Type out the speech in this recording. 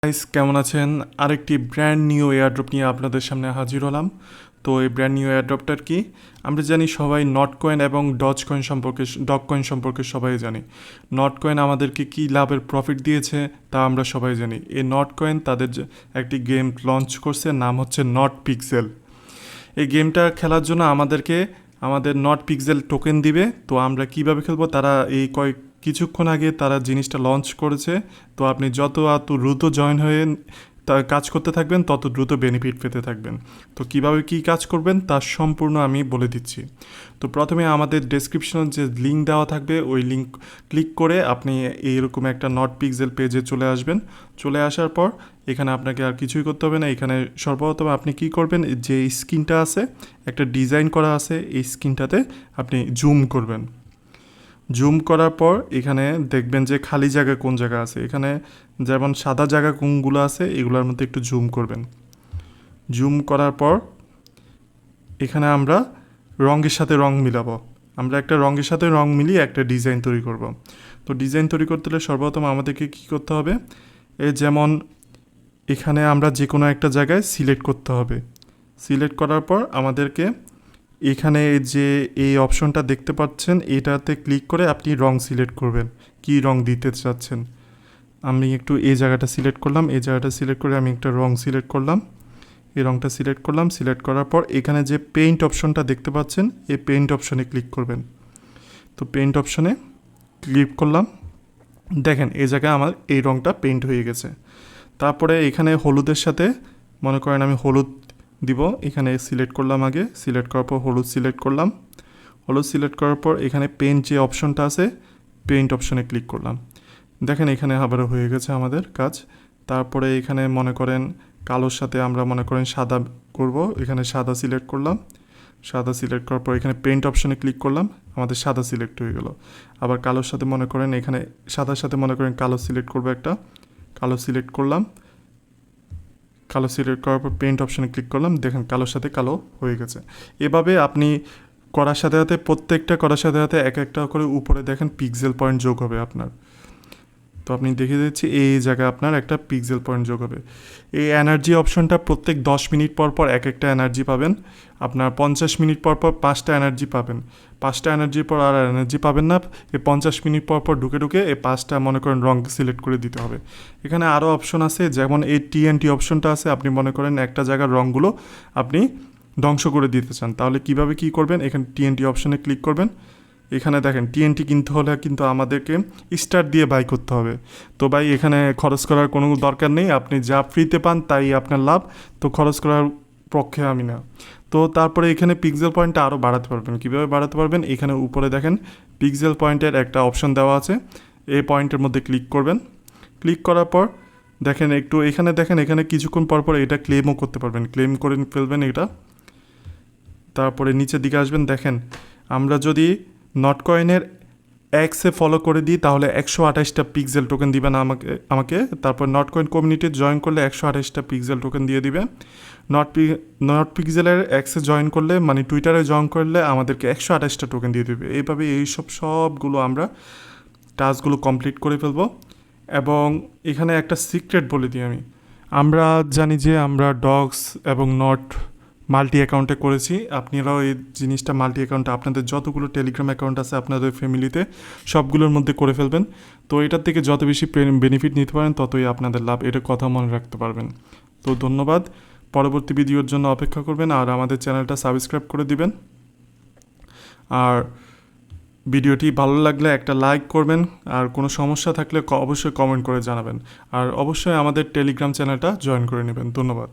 Guys কেমন আছেন? আরেকটি ব্র্যান্ড নিউ এয়ারড্রপ নিয়ে আপনাদের সামনে হাজির হলাম। তো এই ব্র্যান্ড নিউ এয়ারড্রপটার কি? আমরা জানি সবাই নট কয়েন এবং ডগ কয়েন সম্পর্কে সবাই জানি। নট কয়েন আমাদেরকে কি লাভের প্রফিট দিয়েছে তা আমরা সবাই জানি। এই নট কয়েন তাদের একটি গেম লঞ্চ করছে, নাম হচ্ছে নট পিক্সেল। এই গেমটা খেলার জন্য আমাদের নট পিক্সেল টোকেন দিবে। তো আমরা কিভাবে খেলবো, তারা কিছুক্ষণ আগে তারা জিনিসটা লঞ্চ করেছে। তো আপনি যত দ্রুত জয়েন হয়ে কাজ করতে থাকবেন তত দ্রুত বেনিফিট পেতে থাকবেন। তো কিভাবে কি কাজ করবেন তার সম্পূর্ণ আমি বলে দিচ্ছি। তো প্রথমে আমাদের ডেসক্রিপশনে যে লিঙ্ক দেওয়া থাকবে ওই লিঙ্ক ক্লিক করে আপনি এইরকম একটা নট পিক্সেল পেজে চলে আসবেন। চলে আসার পর এখানে আপনাকে আর কিছুই করতে হবে না। এখানে সর্বপ্রথম আপনি কি করবেন, যে স্ক্রিনটা আছে একটা ডিজাইন করা আছে, এই স্ক্রিনটাতে আপনি জুম করবেন। জুম করার পর এখানে দেখবেন যে খালি জায়গা কোন জায়গা আছে। এখানে যেমন সাদা জায়গা কোনগুলো আছে এগুলোর মধ্যে একটু জুম করবেন। জুম করার পর এখানে আমরা রঙের সাথে রং মিলাবো। আমরা একটা রঙের সাথে রং মিলিয়ে একটা ডিজাইন তৈরি করব। তো ডিজাইন তৈরি করতে হলে সর্বপ্রথম আমাদেরকে কী করতে হবে, যেমন এখানে আমরা যে কোনো একটা জায়গায় সিলেক্ট করতে হবে। সিলেক্ট করার পর আমাদেরকে এখানে যে এই অপশনটা দেখতে পাচ্ছেন এটাতে ক্লিক করে আপনি রং সিলেক্ট করবেন, কি রং দিতে চাচ্ছেন। আমি একটু এই জায়গাটা সিলেক্ট করলাম, এই জায়গাটা সিলেক্ট করে আমি একটা রং সিলেক্ট করলাম, এই রংটা সিলেক্ট করলাম। সিলেক্ট করার পর এখানে যে পেইন্ট অপশনটা দেখতে পাচ্ছেন এই পেইন্ট অপশনে ক্লিক করবেন। তো পেইন্ট অপশনে ক্লিক করলাম, দেখেন এই জায়গায় আমার এই রংটা পেইন্ট হয়ে গেছে। তারপরে এখানে হলুদের সাথে মনে করেন আমি হলুদ দিব, এখানে সিলেক্ট করলাম, আগে সিলেক্ট করার পর হলুদ সিলেক্ট করলাম। হলুদ সিলেক্ট করার পর এখানে পেইন্ট যে অপশনটা আছে পেইন্ট অপশনে ক্লিক করলাম। দেখেন এখানে আবারও হয়ে গেছে আমাদের কাজ। তারপরে এখানে মনে করেন কালোর সাথে আমরা মনে করেন সাদা করব, এখানে সাদা সিলেক্ট করলাম। সাদা সিলেক্ট করার পর এখানে পেইন্ট অপশনে ক্লিক করলাম, আমাদের সাদা সিলেক্ট হয়ে গেল। আবার কালোর সাথে মনে করেন এখানে সাদার সাথে মনে করেন কালো সিলেক্ট করবো, একটা কালো সিলেক্ট করলাম। কালো সিলেক্ট করার পর পেইন্ট অপশনে ক্লিক করলাম, দেখেন কালোর সাথে কালো হয়ে গেছে। এভাবে আপনি করার সাথে সাথে প্রত্যেকটা করার সাথে সাথে এক একটা করে উপরে দেখেন পিক্সেল পয়েন্ট যোগ হবে আপনার। তো আপনি দেখে দিচ্ছি এই জায়গায় আপনার একটা পিক্সেল পয়েন্ট যোগ হবে। এই এনার্জি অপশনটা প্রত্যেক 10 মিনিট পর পর এক একটা এনার্জি পাবেন। আপনার 50 মিনিট পর পর 5টা এনার্জি পাবেন। 5টা এনার্জির পর আর এনার্জি পাবেন না। এই 50 মিনিট পর পর ঢুকে এই 5টা মনে করেন রং সিলেক্ট করে দিতে হবে। এখানে আরও অপশন আছে, যেমন এই টিএনটি অপশনটা আছে। আপনি মনে করেন একটা জায়গার রঙগুলো আপনি ধ্বংস করে দিতে চান, তাহলে কিভাবে কি করবেন, এখানে টিএনটি অপশনে ক্লিক করবেন। এখানে দেখেন টিএনটি কিনতে হলে কিন্তু আমাদেরকে স্টার দিয়ে বাই করতে হবে। তো ভাই এখানে খরচ করার কোনো দরকার নেই, আপনি যা ফ্রিতে পান তাই আপনার লাভ। তো খরচ করার পক্ষে আমি না। তো তারপরে এখানে পিক্সেল পয়েন্টটা আরও বাড়াতে পারবেন। কীভাবে বাড়াতে পারবেন, এখানে উপরে দেখেন পিক্সেল পয়েন্টের একটা অপশন দেওয়া আছে, এই পয়েন্টের মধ্যে ক্লিক করবেন। ক্লিক করার পর দেখেন একটু এখানে দেখেন এখানে কিছুক্ষণ পর পর এটা ক্লেমও করতে পারবেন, ক্লেম করে ফেলবেন এটা। তারপরে নিচের দিকে আসবেন, দেখেন আমরা যদি নট কয়েনের এক্সে ফলো করে দিই তাহলে 128টা পিক্সেল টোকেন দিবেন আমাকে। তারপর নট কয়েন কমিউনিটি জয়েন করলে 128টা পিক্সেল টোকেন দিয়ে দিবে। নট পিক্সেলের এক্সে জয়েন করলে মানে টুইটারে জয়েন করলে আমাদেরকে 128টা টোকেন দিয়ে দেবে। এইভাবে সবগুলো আমরা টাস্কগুলো কমপ্লিট করে ফেলবো। এবং এখানে একটা সিক্রেট বলে দিই আমরা জানি যে আমরা ডগস এবং নট মাল্টি অ্যাকাউন্টে করেছি। আপনারাও এই জিনিসটা মাল্টি অ্যাকাউন্টে আপনাদের যতগুলো টেলিগ্রাম অ্যাকাউন্ট আছে আপনাদের ফ্যামিলিতে সবগুলোর মধ্যে করে ফেলবেন। তো এটার থেকে যত বেশি বেনিফিট নিতে পারেন ততই আপনাদের লাভ, এটা কথা মনে রাখতে পারবেন। তো ধন্যবাদ, পরবর্তী ভিডিওর জন্য অপেক্ষা করবেন আর আমাদের চ্যানেলটা সাবস্ক্রাইব করে দিবেন। আর ভিডিওটি ভালো লাগলে একটা লাইক করবেন, আর কোনো সমস্যা থাকলে অবশ্যই কমেন্ট করে জানাবেন। আর অবশ্যই আমাদের টেলিগ্রাম চ্যানেলটা জয়েন করে নেবেন। ধন্যবাদ।